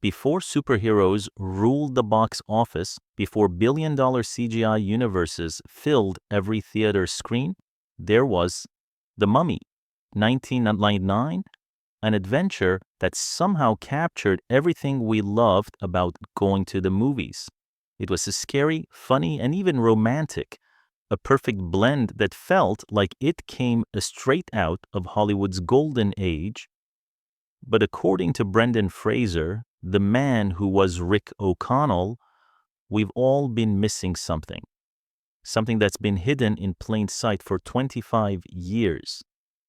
Before superheroes ruled the box office, before billion-dollar CGI universes filled every theater screen, there was The Mummy, 1999, an adventure that somehow captured everything we loved about going to the movies. It was scary, funny, and even romantic, a perfect blend that felt like it came straight out of Hollywood's golden age. But according to Brendan Fraser, the man who was Rick O'Connell, we've all been missing something. Something that's been hidden in plain sight for 25 years.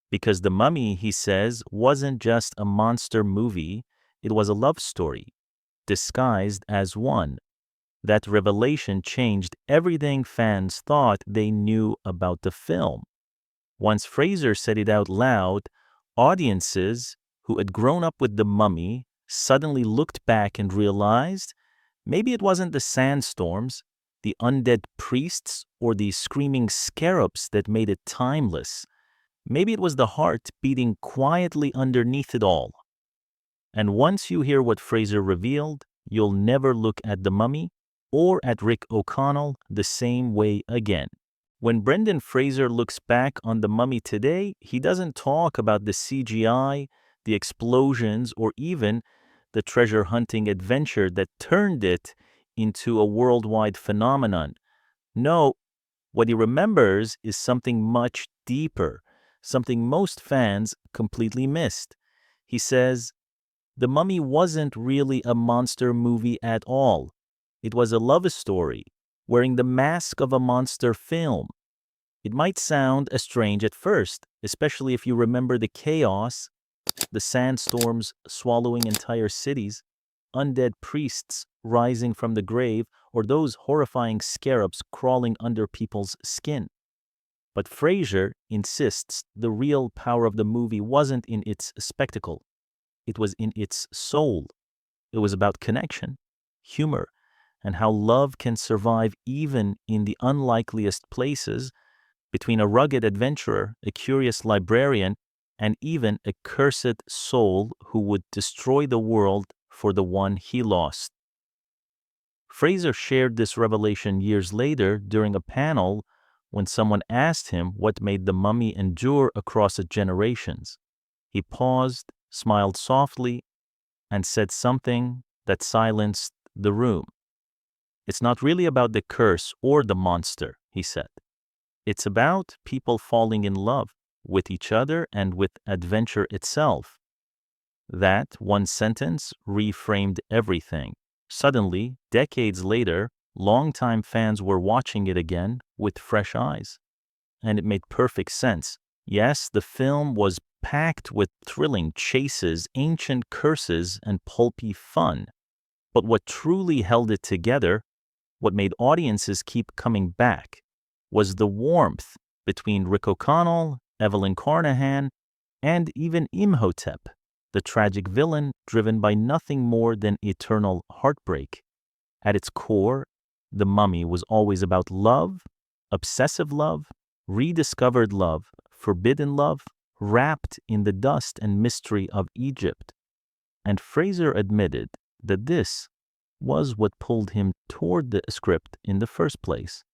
Because The Mummy, he says, wasn't just a monster movie, it was a love story, disguised as one. That revelation changed everything fans thought they knew about the film. Once Fraser said it out loud, audiences who had grown up with The Mummy suddenly looked back and realized maybe it wasn't the sandstorms, the undead priests, or the screaming scarabs that made it timeless. Maybe it was the heart beating quietly underneath it all. And once you hear what Fraser revealed, you'll never look at The Mummy or at Rick O'Connell the same way again. When Brendan Fraser looks back on The Mummy today, he doesn't talk about the CGI, the explosions, or even the treasure-hunting adventure that turned it into a worldwide phenomenon. No, what he remembers is something much deeper, something most fans completely missed. He says, The Mummy wasn't really a monster movie at all. It was a love story, wearing the mask of a monster film. It might sound strange at first, especially if you remember the chaos, the sandstorms swallowing entire cities, undead priests rising from the grave, or those horrifying scarabs crawling under people's skin. But Fraser insists the real power of the movie wasn't in its spectacle. It was in its soul. It was about connection, humor, and how love can survive even in the unlikeliest places, between a rugged adventurer, a curious librarian, and even a cursed soul who would destroy the world for the one he lost. Fraser shared this revelation years later during a panel when someone asked him what made The Mummy endure across generations. He paused, smiled softly, and said something that silenced the room. It's not really about the curse or the monster, he said. It's about people falling in love with each other and with adventure itself. That one sentence reframed everything. Suddenly, decades later, longtime fans were watching it again with fresh eyes. And it made perfect sense. Yes, the film was packed with thrilling chases, ancient curses, and pulpy fun. But what truly held it together, what made audiences keep coming back, was the warmth between Rick O'Connell, Evelyn Carnahan, and even Imhotep, the tragic villain driven by nothing more than eternal heartbreak. At its core, The Mummy was always about love, obsessive love, rediscovered love, forbidden love, wrapped in the dust and mystery of Egypt. And Fraser admitted that this was what pulled him toward the script in the first place.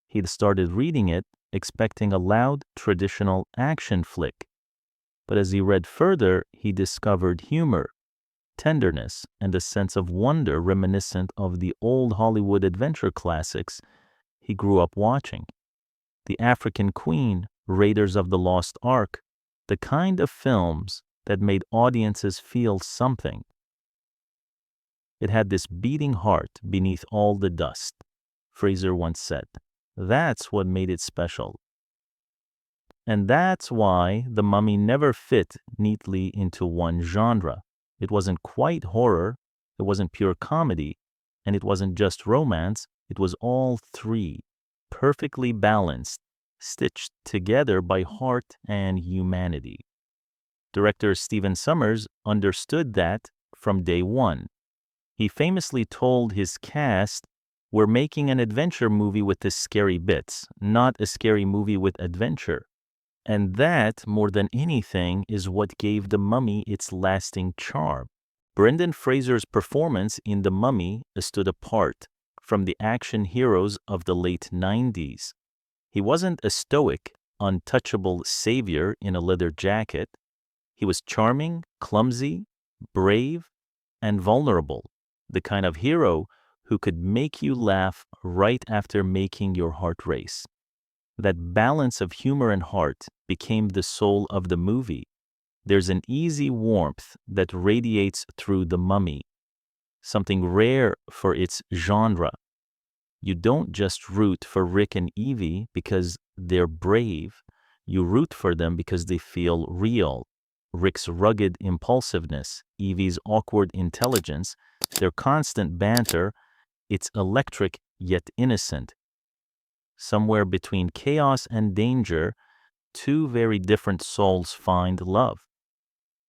He'd started reading it expecting a loud, traditional action flick. But as he read further, he discovered humor, tenderness, and a sense of wonder reminiscent of the old Hollywood adventure classics he grew up watching. The African Queen, Raiders of the Lost Ark, the kind of films that made audiences feel something. It had this beating heart beneath all the dust, Fraser once said. That's what made it special. And that's why The Mummy never fit neatly into one genre. It wasn't quite horror, it wasn't pure comedy, and it wasn't just romance. It was all three, perfectly balanced, stitched together by heart and humanity. Director Stephen Sommers understood that from day one. He famously told his cast, "We're making an adventure movie with the scary bits, not a scary movie with adventure." And that, more than anything, is what gave The Mummy its lasting charm. Brendan Fraser's performance in The Mummy stood apart from the action heroes of the late 90s. He wasn't a stoic, untouchable savior in a leather jacket. He was charming, clumsy, brave, and vulnerable, the kind of hero who could make you laugh right after making your heart race. That balance of humor and heart became the soul of the movie. There's an easy warmth that radiates through The Mummy, something rare for its genre. You don't just root for Rick and Evie because they're brave. You root for them because they feel real. Rick's rugged impulsiveness, Evie's awkward intelligence, their constant banter, it's electric yet innocent. Somewhere between chaos and danger, two very different souls find love.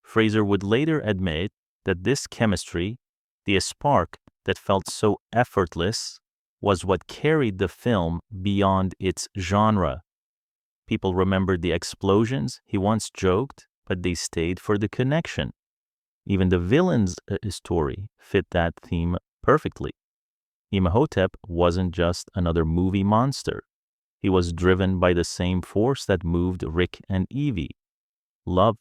Fraser would later admit that this chemistry, the spark that felt so effortless, was what carried the film beyond its genre. People remembered the explosions, he once joked, but they stayed for the connection. Even the villain's story fit that theme perfectly. Imhotep wasn't just another movie monster. He was driven by the same force that moved Rick and Evie, love.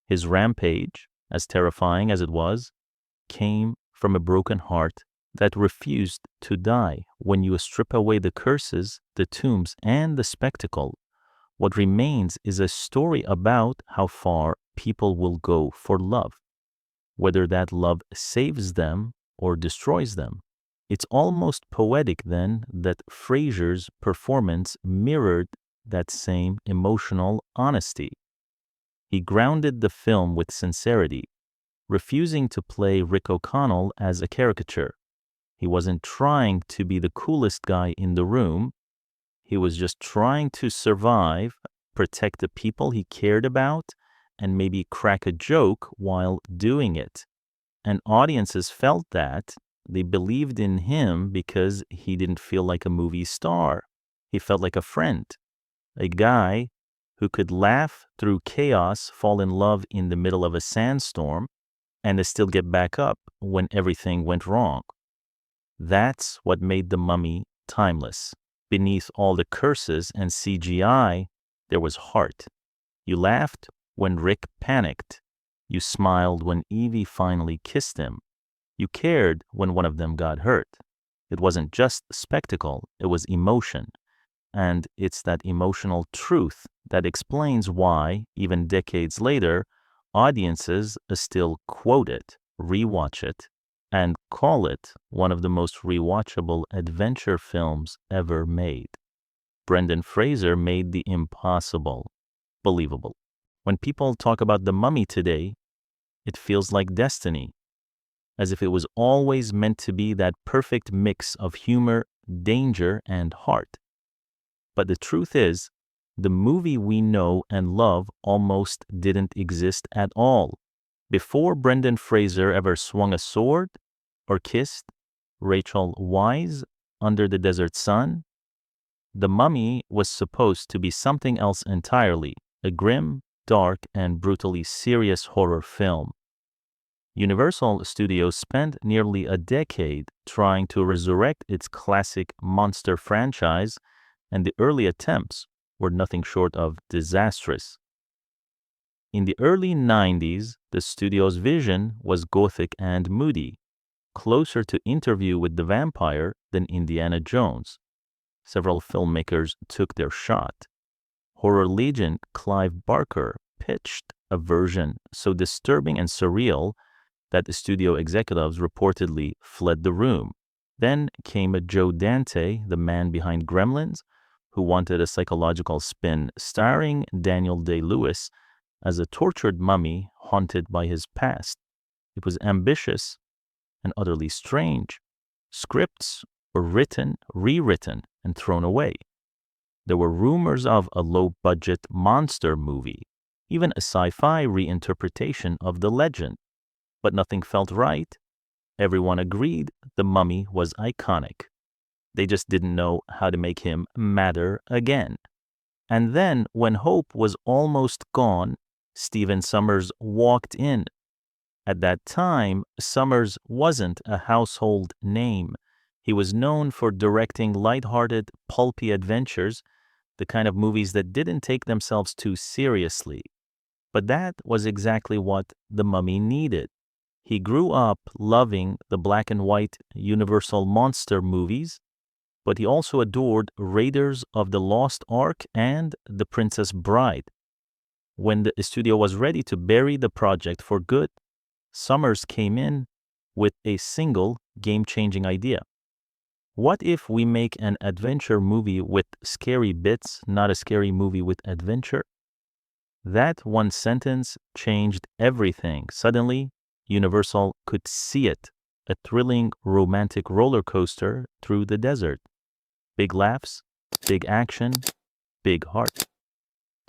His rampage, as terrifying as it was, came from a broken heart that refused to die. When you strip away the curses, the tombs, and the spectacle, what remains is a story about how far people will go for love, whether that love saves them or destroys them. It's almost poetic then that Fraser's performance mirrored that same emotional honesty. He grounded the film with sincerity, refusing to play Rick O'Connell as a caricature. He wasn't trying to be the coolest guy in the room. He was just trying to survive, protect the people he cared about, and maybe crack a joke while doing it. And audiences felt that. They believed in him because he didn't feel like a movie star. He felt like a friend, a guy who could laugh through chaos, fall in love in the middle of a sandstorm, and still get back up when everything went wrong. That's what made The Mummy timeless. Beneath all the curses and CGI, there was heart. You laughed when Rick panicked. You smiled when Evie finally kissed him. You cared when one of them got hurt. It wasn't just spectacle, it was emotion. And it's that emotional truth that explains why, even decades later, audiences still quote it, rewatch it, and call it one of the most rewatchable adventure films ever made. Brendan Fraser made the impossible believable. When people talk about The Mummy today, it feels like destiny, as if it was always meant to be that perfect mix of humor, danger, and heart. But the truth is, the movie we know and love almost didn't exist at all. Before Brendan Fraser ever swung a sword or kissed Rachel Weisz under the desert sun, The Mummy was supposed to be something else entirely, a grim, dark, and brutally serious horror film. Universal Studios spent nearly a decade trying to resurrect its classic monster franchise, and the early attempts were nothing short of disastrous. In the early 90s, the studio's vision was gothic and moody, closer to Interview with the Vampire than Indiana Jones. Several filmmakers took their shot. Horror legend Clive Barker pitched a version so disturbing and surreal that the studio executives reportedly fled the room. Then came Joe Dante, the man behind Gremlins, who wanted a psychological spin starring Daniel Day-Lewis as a tortured mummy haunted by his past. It was ambitious and utterly strange. Scripts were written, rewritten, and thrown away. There were rumors of a low-budget monster movie, even a sci-fi reinterpretation of the legend. But nothing felt right. Everyone agreed the mummy was iconic. They just didn't know how to make him matter again. And then, when hope was almost gone, Stephen Sommers walked in. At that time, Summers wasn't a household name. He was known for directing lighthearted, pulpy adventures, the kind of movies that didn't take themselves too seriously. But that was exactly what the Mummy needed. He grew up loving the black and white Universal monster movies, but he also adored Raiders of the Lost Ark and The Princess Bride. When the studio was ready to bury the project for good, Summers came in with a single game-changing idea. What if we make an adventure movie with scary bits, not a scary movie with adventure? That one sentence changed everything. Suddenly, Universal could see it, a thrilling romantic roller coaster through the desert. Big laughs, big action, big heart.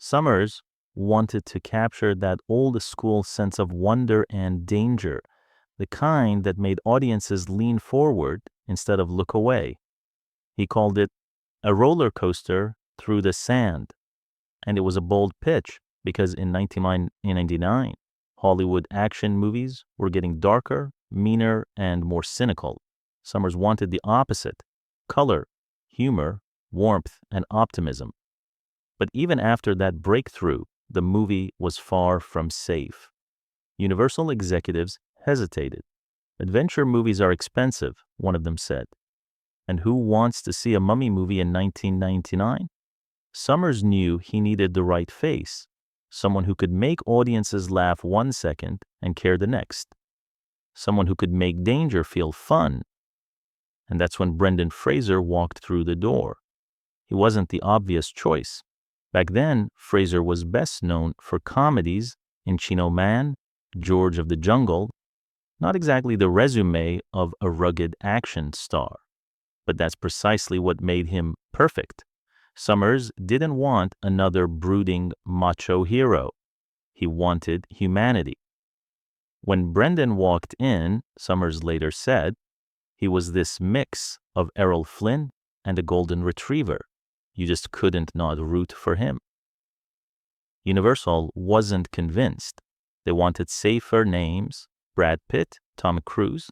Summers wanted to capture that old school sense of wonder and danger, the kind that made audiences lean forward instead of look away. He called it a roller coaster through the sand. And it was a bold pitch because in 1999, Hollywood action movies were getting darker, meaner, and more cynical. Summers wanted the opposite: color, humor, warmth, and optimism. But even after that breakthrough, the movie was far from safe. Universal executives hesitated. Adventure movies are expensive, one of them said. And who wants to see a mummy movie in 1999? Summers knew he needed the right face, someone who could make audiences laugh 1 second and care the next, someone who could make danger feel fun. And that's when Brendan Fraser walked through the door. He wasn't the obvious choice. Back then, Fraser was best known for comedies Encino Man, George of the Jungle, not exactly the resume of a rugged action star. But that's precisely what made him perfect. Summers didn't want another brooding macho hero. He wanted humanity. When Brendan walked in, Summers later said, he was this mix of Errol Flynn and a golden retriever. You just couldn't not root for him. Universal wasn't convinced. They wanted safer names: Brad Pitt, Tom Cruise.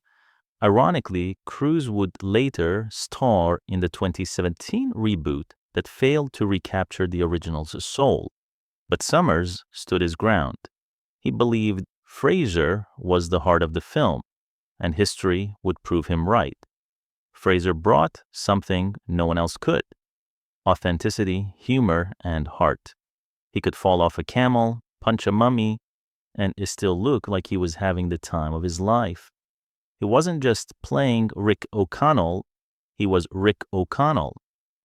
Ironically, Cruise would later star in the 2017 reboot that failed to recapture the original's soul. But Summers stood his ground. He believed Fraser was the heart of the film, and history would prove him right. Fraser brought something no one else could: authenticity, humor, and heart. He could fall off a camel, punch a mummy, and still look like he was having the time of his life. He wasn't just playing Rick O'Connell, he was Rick O'Connell.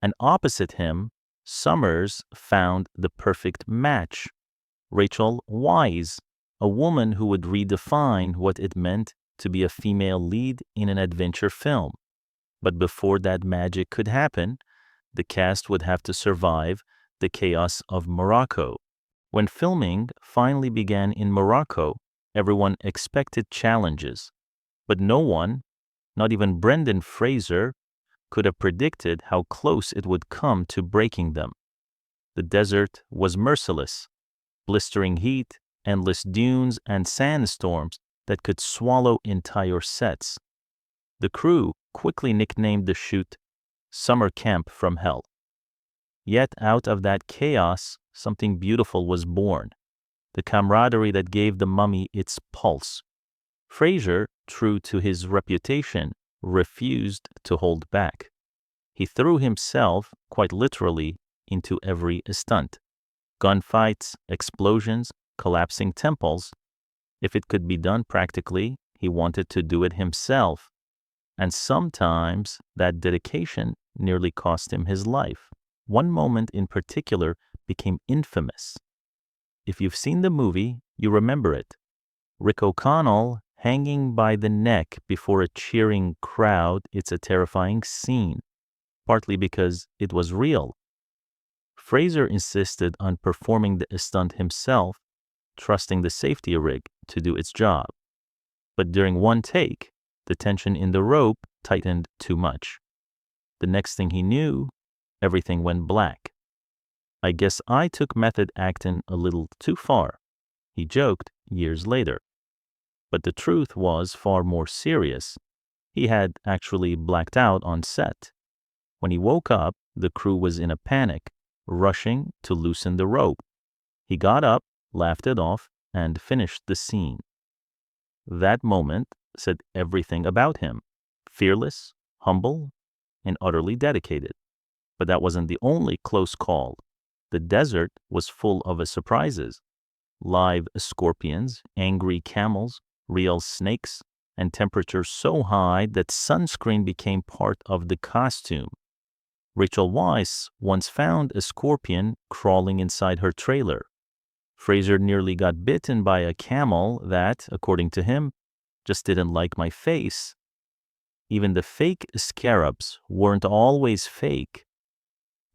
And opposite him, Summers found the perfect match: Rachel Weisz, a woman who would redefine what it meant to be a female lead in an adventure film. But before that magic could happen, the cast would have to survive the chaos of Morocco. When filming finally began in Morocco, everyone expected challenges. But no one, not even Brendan Fraser, could have predicted how close it would come to breaking them. The desert was merciless: blistering heat, endless dunes, and sandstorms that could swallow entire sets. The crew quickly nicknamed the shoot Summer Camp from Hell. Yet out of that chaos, something beautiful was born: the camaraderie that gave the mummy its pulse. Fraser, true to his reputation, refused to hold back. He threw himself, quite literally, into every stunt: gunfights, explosions, collapsing temples. If it could be done practically, he wanted to do it himself. And sometimes that dedication nearly cost him his life. One moment in particular became infamous. If you've seen the movie, you remember it. Rick O'Connell hanging by the neck before a cheering crowd. It's a terrifying scene, partly because it was real. Fraser insisted on performing the stunt himself, trusting the safety rig to do its job. But during one take, the tension in the rope tightened too much. The next thing he knew, everything went black. I guess I took method acting a little too far, he joked years later. But the truth was far more serious. He had actually blacked out on set. When he woke up, the crew was in a panic, rushing to loosen the rope. He got up, laughed it off, and finished the scene. That moment said everything about him: fearless, humble, and utterly dedicated. But that wasn't the only close call. The desert was full of surprises: live scorpions, angry camels, real snakes, and temperatures so high that sunscreen became part of the costume. Rachel Weisz once found a scorpion crawling inside her trailer. Fraser nearly got bitten by a camel that, according to him, just didn't like my face. Even the fake scarabs weren't always fake.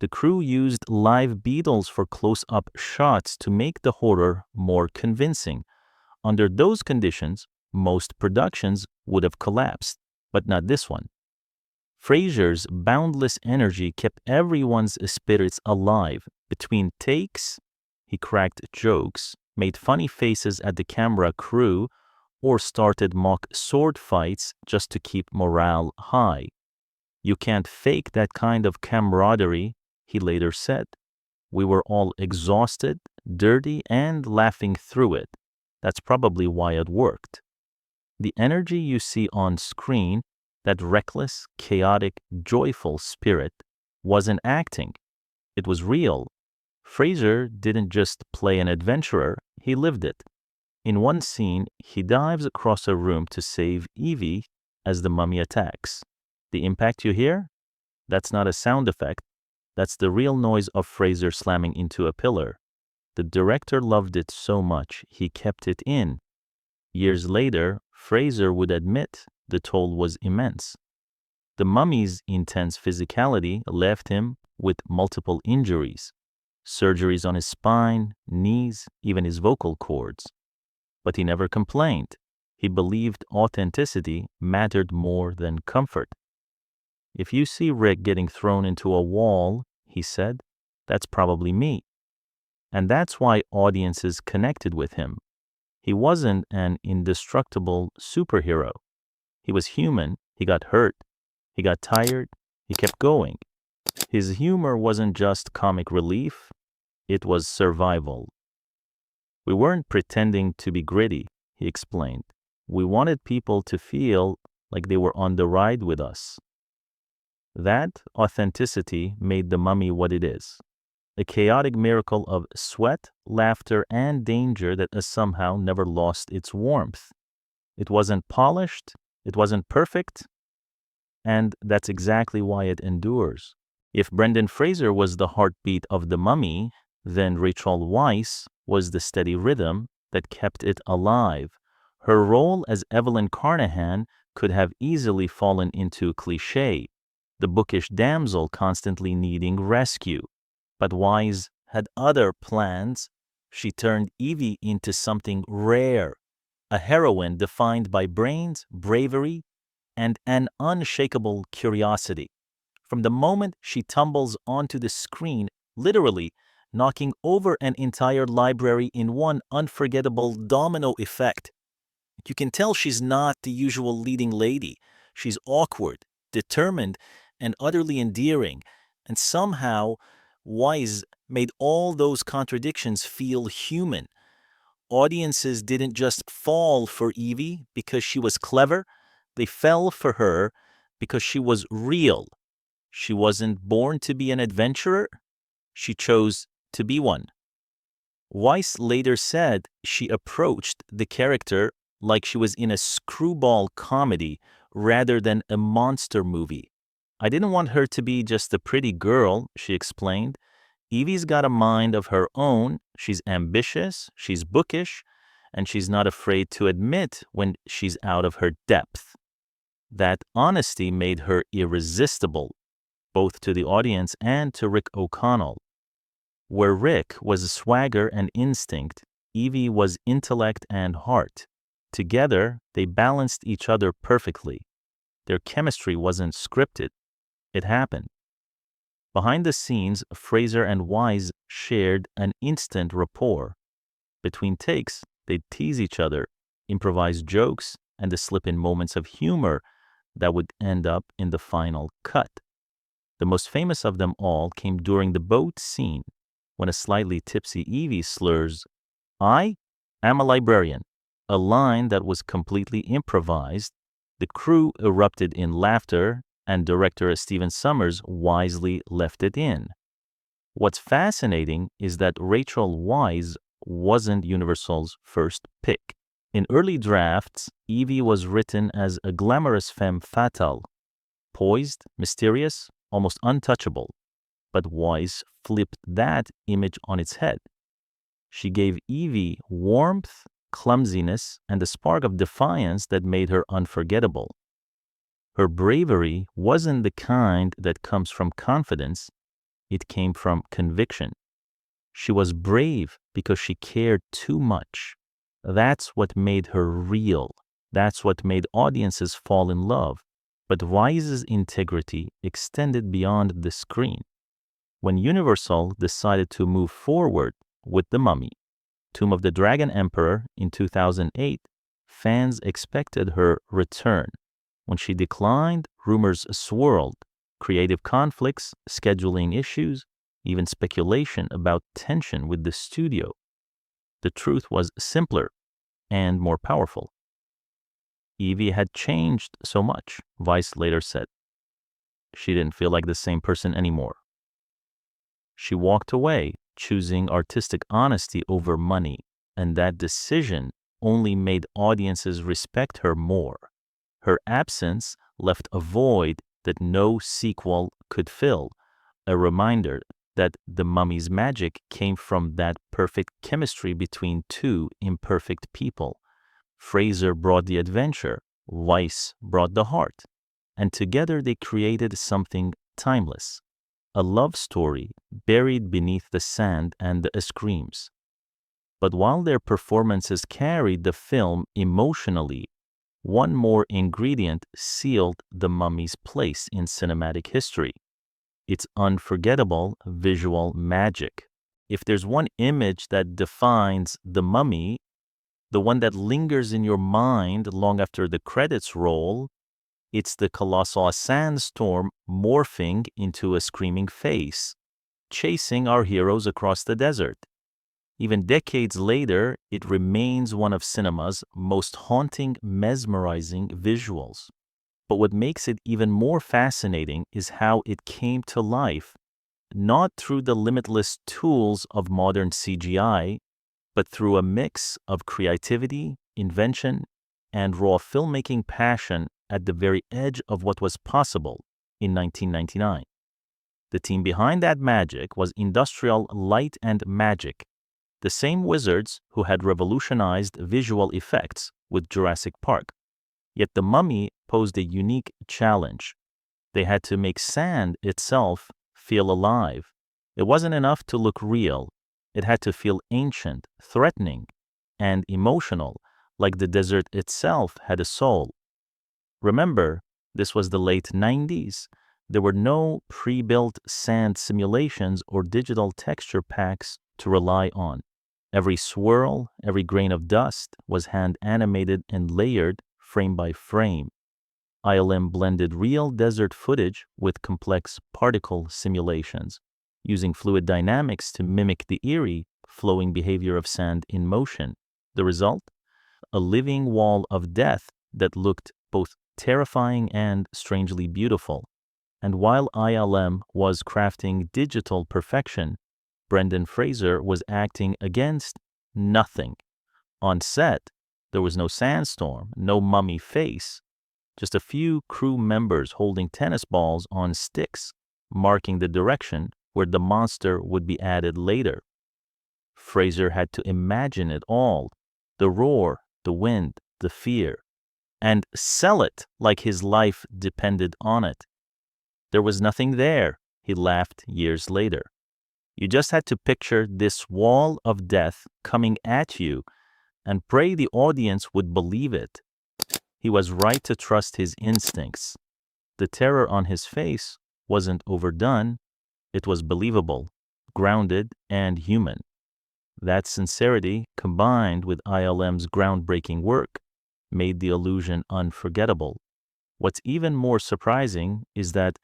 The crew used live beetles for close-up shots to make the horror more convincing. Under those conditions, most productions would have collapsed, but not this one. Fraser's boundless energy kept everyone's spirits alive. Between takes, he cracked jokes, made funny faces at the camera crew, or started mock sword fights just to keep morale high. You can't fake that kind of camaraderie, he later said. We were all exhausted, dirty, and laughing through it. That's probably why it worked. The energy you see on screen, that reckless, chaotic, joyful spirit, wasn't acting. It was real. Fraser didn't just play an adventurer, he lived it. In one scene, he dives across a room to save Evie as the mummy attacks. The impact you hear? That's not a sound effect. That's the real noise of Fraser slamming into a pillar. The director loved it so much, he kept it in. Years later, Fraser would admit the toll was immense. The mummy's intense physicality left him with multiple injuries, surgeries on his spine, knees, even his vocal cords. But he never complained. He believed authenticity mattered more than comfort. If you see Rick getting thrown into a wall, he said, that's probably me. And that's why audiences connected with him. He wasn't an indestructible superhero. He was human. He got hurt. He got tired. He kept going. His humor wasn't just comic relief. It was survival. We weren't pretending to be gritty, he explained. We wanted people to feel like they were on the ride with us. That authenticity made The Mummy what it is. A chaotic miracle of sweat, laughter, and danger that has somehow never lost its warmth. It wasn't polished, it wasn't perfect, and that's exactly why it endures. If Brendan Fraser was the heartbeat of The Mummy, then Rachel Weisz was the steady rhythm that kept it alive. Her role as Evelyn Carnahan could have easily fallen into cliché, the bookish damsel constantly needing rescue. But Weisz had other plans. She turned Evie into something rare, a heroine defined by brains, bravery, and an unshakable curiosity. From the moment she tumbles onto the screen, literally knocking over an entire library in one unforgettable domino effect, you can tell she's not the usual leading lady. She's awkward, determined, and utterly endearing. And somehow, Weisz made all those contradictions feel human. Audiences didn't just fall for Evie because she was clever. They fell for her because she was real. She wasn't born to be an adventurer. She chose to be one. Weisz later said she approached the character like she was in a screwball comedy rather than a monster movie. I didn't want her to be just a pretty girl, she explained. Evie's got a mind of her own. She's ambitious, she's bookish, and she's not afraid to admit when she's out of her depth. That honesty made her irresistible, both to the audience and to Rick O'Connell. Where Rick was swagger and instinct, Evie was intellect and heart. Together, they balanced each other perfectly. Their chemistry wasn't scripted. It happened. Behind the scenes, Fraser and Weisz shared an instant rapport. Between takes, they'd tease each other. improvised jokes, and the slip-in moments of humor that would end up in the final cut. The most famous of them all came during the boat scene, when a slightly tipsy Evie slurs, "I am a librarian," a line that was completely improvised. The crew erupted in laughter, and director Stephen Sommers wisely left it in. What's fascinating is that Rachel Weisz wasn't Universal's first pick. In early drafts, Evie was written as a glamorous femme fatale, poised, mysterious, almost untouchable. But Weisz flipped that image on its head. She gave Evie warmth, clumsiness, and a spark of defiance that made her unforgettable. Her bravery wasn't the kind that comes from confidence, it came from conviction. She was brave because she cared too much. That's what made her real. That's what made audiences fall in love. But Weisz's integrity extended beyond the screen. When Universal decided to move forward with The Mummy, Tomb of the Dragon Emperor in 2008, fans expected her return. When she declined, rumors swirled. Creative conflicts, scheduling issues, even speculation about tension with the studio. The truth was simpler and more powerful. Evie had changed so much, Weisz later said. She didn't feel like the same person anymore. She walked away, choosing artistic honesty over money, and that decision only made audiences respect her more. Her absence left a void that no sequel could fill, a reminder that The Mummy's magic came from that perfect chemistry between two imperfect people. Fraser brought the adventure, Weisz brought the heart, and together they created something timeless, a love story buried beneath the sand and the screams. But while their performances carried the film emotionally, one more ingredient sealed The Mummy's place in cinematic history: its unforgettable visual magic. If there's one image that defines The Mummy, the one that lingers in your mind long after the credits roll, it's the colossal sandstorm morphing into a screaming face, chasing our heroes across the desert. Even decades later, it remains one of cinema's most haunting, mesmerizing visuals. But what makes it even more fascinating is how it came to life, not through the limitless tools of modern CGI, but through a mix of creativity, invention, and raw filmmaking passion at the very edge of what was possible in 1999. The team behind that magic was Industrial Light and Magic, the same wizards who had revolutionized visual effects with Jurassic Park. Yet The Mummy posed a unique challenge. They had to make sand itself feel alive. It wasn't enough to look real. It had to feel ancient, threatening, and emotional, like the desert itself had a soul. Remember, this was the late 90s. There were no pre-built sand simulations or digital texture packs to rely on. Every swirl, every grain of dust was hand-animated and layered frame by frame. ILM blended real desert footage with complex particle simulations, using fluid dynamics to mimic the eerie, flowing behavior of sand in motion. The result? A living wall of death that looked both terrifying and strangely beautiful. And while ILM was crafting digital perfection, Brendan Fraser was acting against nothing. On set, there was no sandstorm, no mummy face, just a few crew members holding tennis balls on sticks, marking the direction where the monster would be added later. Fraser had to imagine it all, the roar, the wind, the fear, and sell it like his life depended on it. There was nothing there, he laughed years later. You just had to picture this wall of death coming at you and pray the audience would believe it. He was right to trust his instincts. The terror on his face wasn't overdone. It was believable, grounded, and human. That sincerity, combined with ILM's groundbreaking work, made the illusion unforgettable. What's even more surprising is that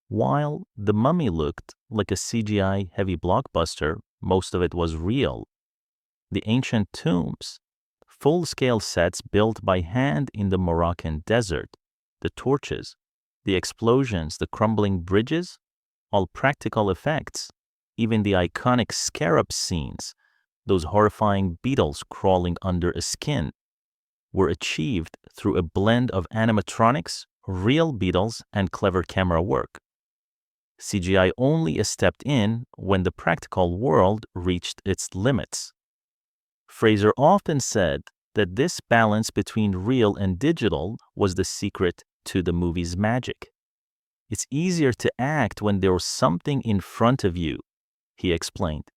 while The Mummy looked like a CGI-heavy blockbuster, most of it was real. The ancient tombs, full-scale sets built by hand in the Moroccan desert, the torches, the explosions, the crumbling bridges, all practical effects. Even the iconic scarab scenes, those horrifying beetles crawling under a skin, were achieved through a blend of animatronics, real beetles, and clever camera work. CGI only stepped in when the practical world reached its limits. Fraser often said that this balance between real and digital was the secret to the movie's magic. It's easier to act when there's something in front of you, he explained.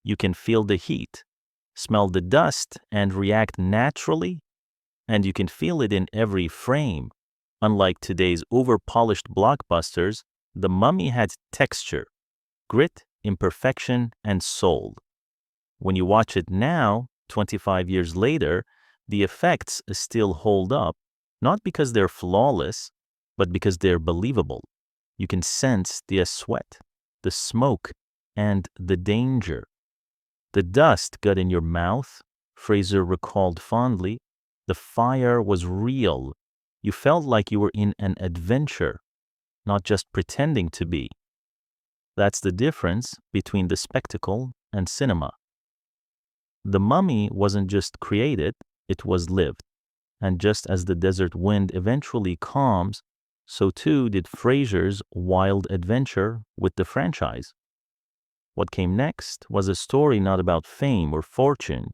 You can feel the heat, smell the dust, and react naturally, and you can feel it in every frame. Unlike today's over-polished blockbusters, The Mummy had texture, grit, imperfection, and soul. When you watch it now, 25 years later, the effects still hold up, not because they're flawless, but because they're believable. You can sense the sweat, the smoke, and the danger. The dust got in your mouth, Fraser recalled fondly. The fire was real. You felt like you were in an adventure, not just pretending to be. That's the difference between the spectacle and cinema. The Mummy wasn't just created, it was lived. And just as the desert wind eventually calms, so too did Fraser's wild adventure with the franchise. What came next was a story not about fame or fortune,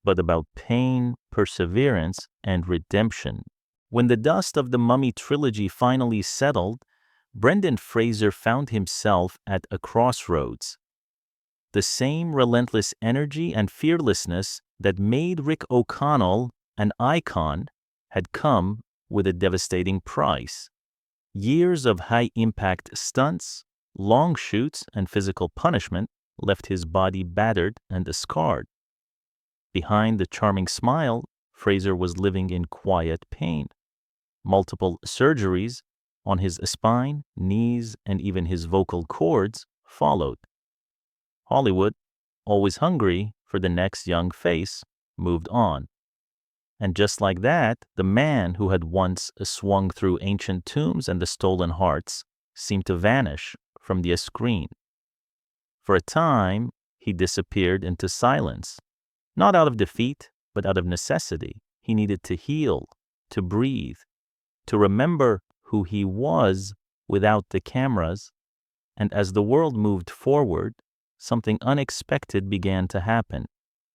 but about pain, perseverance, and redemption. When the dust of the Mummy trilogy finally settled, Brendan Fraser found himself at a crossroads. The same relentless energy and fearlessness that made Rick O'Connell an icon had come with a devastating price. Years of high-impact stunts, long shoots, and physical punishment left his body battered and scarred. Behind the charming smile, Fraser was living in quiet pain. Multiple surgeries on his spine, knees, and even his vocal cords followed. Hollywood, always hungry for the next young face, moved on. And just like that, the man who had once swung through ancient tombs and the stolen hearts seemed to vanish from the screen. For a time, he disappeared into silence, not out of defeat, but out of necessity. He needed to heal, to breathe, to remember who he was without the cameras. And as the world moved forward, something unexpected began to happen.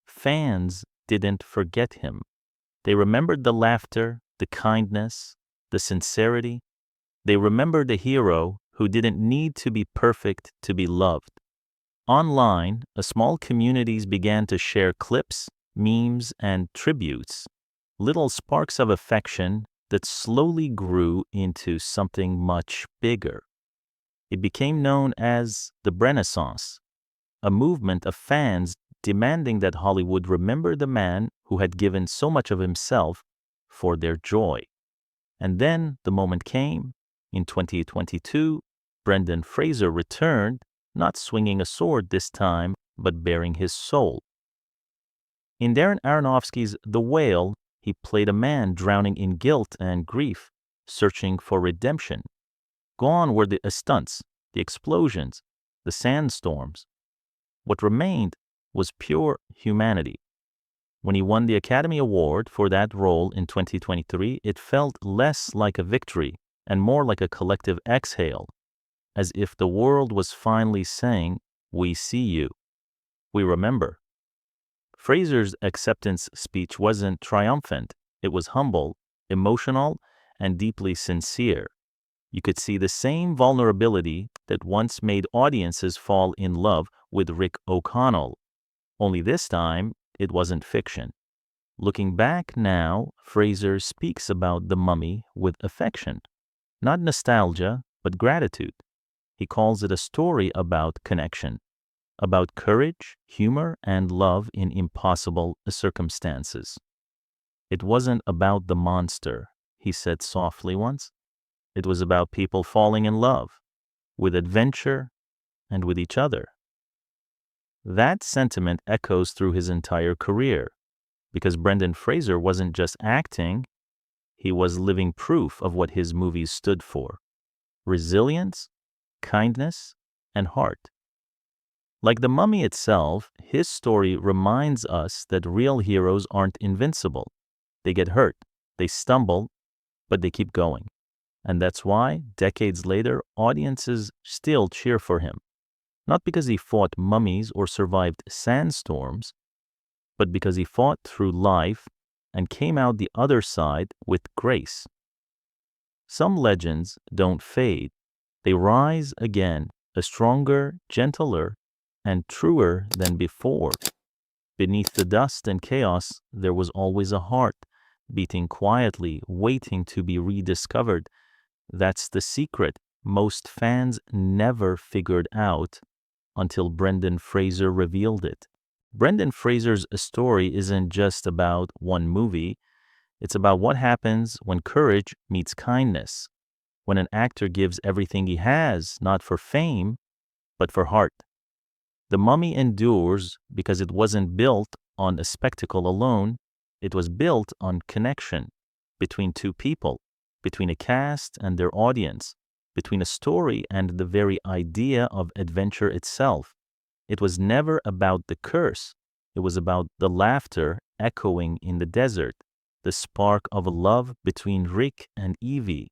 Fans didn't forget him. They remembered the laughter, the kindness, the sincerity. They remembered the hero who didn't need to be perfect to be loved. Online, small communities began to share clips, memes, and tributes, little sparks of affection that slowly grew into something much bigger. It became known as the Renaissance, a movement of fans demanding that Hollywood remember the man who had given so much of himself for their joy. And then the moment came. In 2022, Brendan Fraser returned, not swinging a sword this time, but bearing his soul. In Darren Aronofsky's The Whale, he played a man drowning in guilt and grief, searching for redemption. Gone were the stunts, the explosions, the sandstorms. What remained was pure humanity. When he won the Academy Award for that role in 2023, it felt less like a victory and more like a collective exhale, as if the world was finally saying, "We see you. We remember." Fraser's acceptance speech wasn't triumphant. It was humble, emotional, and deeply sincere. You could see the same vulnerability that once made audiences fall in love with Rick O'Connell. Only this time, it wasn't fiction. Looking back now, Fraser speaks about The Mummy with affection. Not nostalgia, but gratitude. He calls it a story about connection. about courage, humor, and love in impossible circumstances. It wasn't about the monster, he said softly once. It was about people falling in love, with adventure, and with each other. That sentiment echoes through his entire career, because Brendan Fraser wasn't just acting, he was living proof of what his movies stood for: resilience, kindness, and heart. Like the mummy itself, his story reminds us that real heroes aren't invincible. They get hurt, they stumble, but they keep going. And that's why, decades later, audiences still cheer for him. Not because he fought mummies or survived sandstorms, but because he fought through life and came out the other side with grace. Some legends don't fade. They rise again, a stronger, gentler, and truer than before. Beneath the dust and chaos, there was always a heart, beating quietly, waiting to be rediscovered. That's the secret most fans never figured out until Brendan Fraser revealed it. Brendan Fraser's story isn't just about one movie, it's about what happens when courage meets kindness, when an actor gives everything he has, not for fame, but for heart. The Mummy endures because it wasn't built on a spectacle alone, it was built on connection between two people, between a cast and their audience, between a story and the very idea of adventure itself. It was never about the curse, it was about the laughter echoing in the desert, the spark of love between Rick and Evie,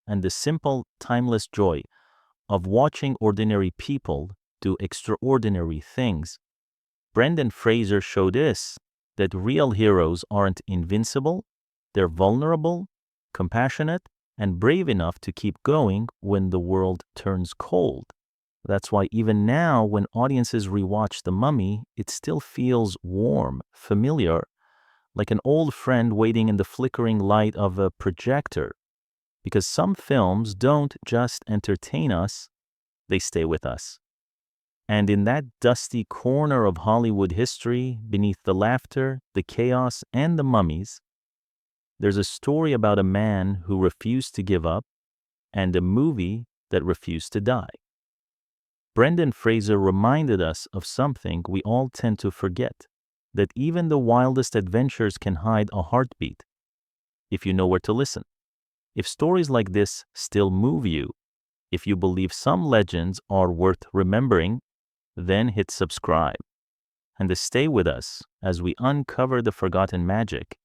and the simple, timeless joy of watching ordinary people do extraordinary things. Brendan Fraser showed us that real heroes aren't invincible, they're vulnerable, compassionate, and brave enough to keep going when the world turns cold. That's why even now, when audiences rewatch The Mummy, it still feels warm, familiar, like an old friend waiting in the flickering light of a projector. Because some films don't just entertain us, they stay with us. And in that dusty corner of Hollywood history, beneath the laughter, the chaos, and the mummies, there's a story about a man who refused to give up and a movie that refused to die. Brendan Fraser reminded us of something we all tend to forget, that even the wildest adventures can hide a heartbeat, if you know where to listen. If stories like this still move you, if you believe some legends are worth remembering, then hit subscribe and to stay with us as we uncover the forgotten magic,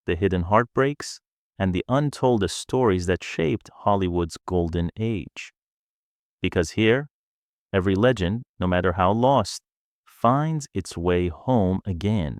the hidden heartbreaks, and the untold stories that shaped Hollywood's golden age. Because here, every legend, no matter how lost, finds its way home again.